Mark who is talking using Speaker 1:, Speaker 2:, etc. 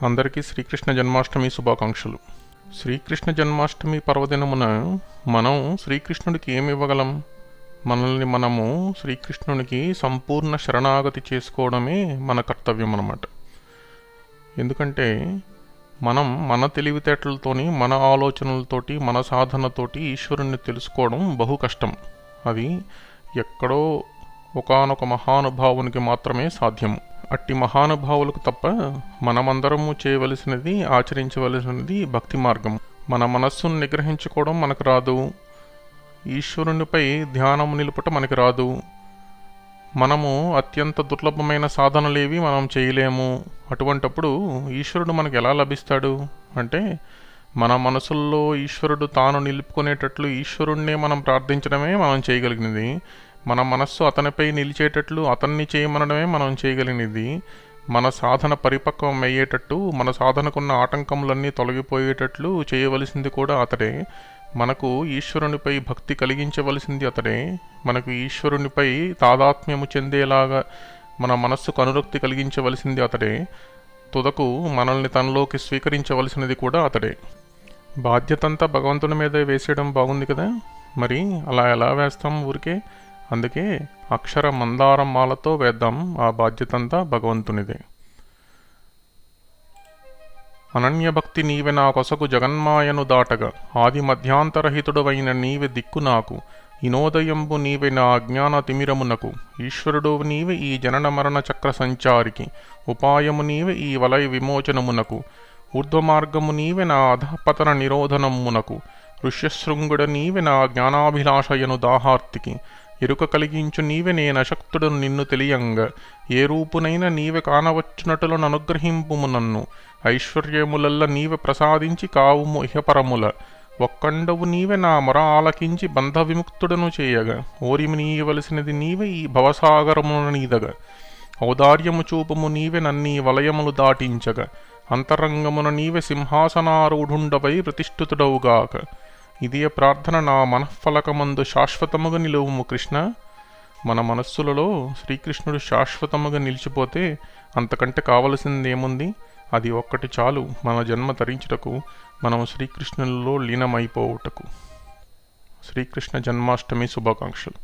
Speaker 1: అందరికీ శ్రీకృష్ణ జన్మాష్టమి శుభాకాంక్షలు. శ్రీకృష్ణ జన్మాష్టమి పర్వదినమున మనం శ్రీకృష్ణుడికి ఏమి ఇవ్వగలం? మనల్ని మనము శ్రీకృష్ణునికి సంపూర్ణ శరణాగతి చేసుకోవడమే మన కర్తవ్యం అన్నమాట. ఎందుకంటే మనం మన తెలివితేటలతోని, మన ఆలోచనలతోటి, మన సాధనతోటి ఈశ్వరుణ్ణి తెలుసుకోవడం బహు కష్టం. అది ఎక్కడో ఒకానొక మహానుభావునికి మాత్రమే సాధ్యము. అట్టి మహానుభావులకు తప్ప మనమందరము చేయవలసినది, ఆచరించవలసినది భక్తి మార్గం. మన మనస్సును నిగ్రహించుకోవడం మనకు రాదు, ఈశ్వరునిపై ధ్యానము నిలుపుట మనకు రాదు. మనము అత్యంత దుర్లభమైన సాధనలేవి మనం చేయలేము. అటువంటప్పుడు ఈశ్వరుడు మనకు ఎలా లభిస్తాడు అంటే, మన మనసుల్లో ఈశ్వరుడు తాను నిలుపుకునేటట్లు ఈశ్వరుణ్ణే మనం ప్రార్థించడమే మనం చేయగలిగినది. మన మనస్సు అతనిపై నిలిచేటట్లు అతన్ని చేయమనడమే మనం చేయగలిగినది. మన సాధన పరిపక్వం అయ్యేటట్టు, మన సాధనకున్న ఆటంకములన్నీ తొలగిపోయేటట్లు చేయవలసింది కూడా అతడే. మనకు ఈశ్వరునిపై భక్తి కలిగించవలసింది అతడే. మనకు ఈశ్వరునిపై తాదాత్మ్యము చెందేలాగా మన మనస్సుకు అనురక్తి కలిగించవలసింది అతడే. తుదకు మనల్ని తనలోకి స్వీకరించవలసినది కూడా అతడే. బాధ్యతంతా భగవంతుని మీద వేసేయడం బాగుంది కదా, మరి అలా ఎలా వేస్తాం ఊరికే? అందుకే అక్షర మందారం మాలతో వేద్దాం. ఆ బాధ్యతంతా భగవంతునిదే. అనన్యభక్తి నీవె నా కొసకు జగన్మాయను దాటగా, ఆది మధ్యాంతరహితుడవైన నీవె దిక్కు నాకు, ఇనోదయంబు నీవె నా అజ్ఞాన తిమిరమునకు, ఈశ్వరుడు నీవె ఈ జనన మరణ చక్ర సంచారికి, ఉపాయము నీవె ఈ వలయ విమోచనమునకు, ఊర్ధ్వమార్గము నీవె నా అధపతన నిరోధనమునకు, ఋష్యశృంగుడ నీవె నా జ్ఞానాభిలాషయను దాహార్తికి, ఎరుక కలిగించు నీవె నేనశక్తుడను నిన్ను తెలియంగ, ఏ రూపునైన నీవె కానవచ్చునటులను అనుగ్రహింపుము నన్ను, ఐశ్వర్యములల్ల నీవె ప్రసాదించి కావుము ఇహపరముల, ఒక్కండవు నీవె నా మొర ఆలకించి బంధ విముక్తుడను చేయగా, ఓరిమి నీయవలసినది నీవె ఈ భవసాగరమున నీదగ, ఔదార్యము చూపము నీవె నన్నీ వలయములు దాటించగా, అంతరంగమున నీవె సింహాసనారూఢుండవై ప్రతిష్ఠితుడవుగాక. ఇదే ప్రార్థన నా మనఃఫలకమందు శాశ్వతముగా నిలువుము కృష్ణ. మన మనస్సులలో శ్రీకృష్ణుడు శాశ్వతముగా నిలిచిపోతే అంతకంటే కావలసిందేముంది? అది ఒక్కటి చాలు మన జన్మ తరించుటకు, మనం శ్రీకృష్ణులలో లీనమైపోవుటకు. శ్రీకృష్ణ జన్మాష్టమి శుభాకాంక్షలు.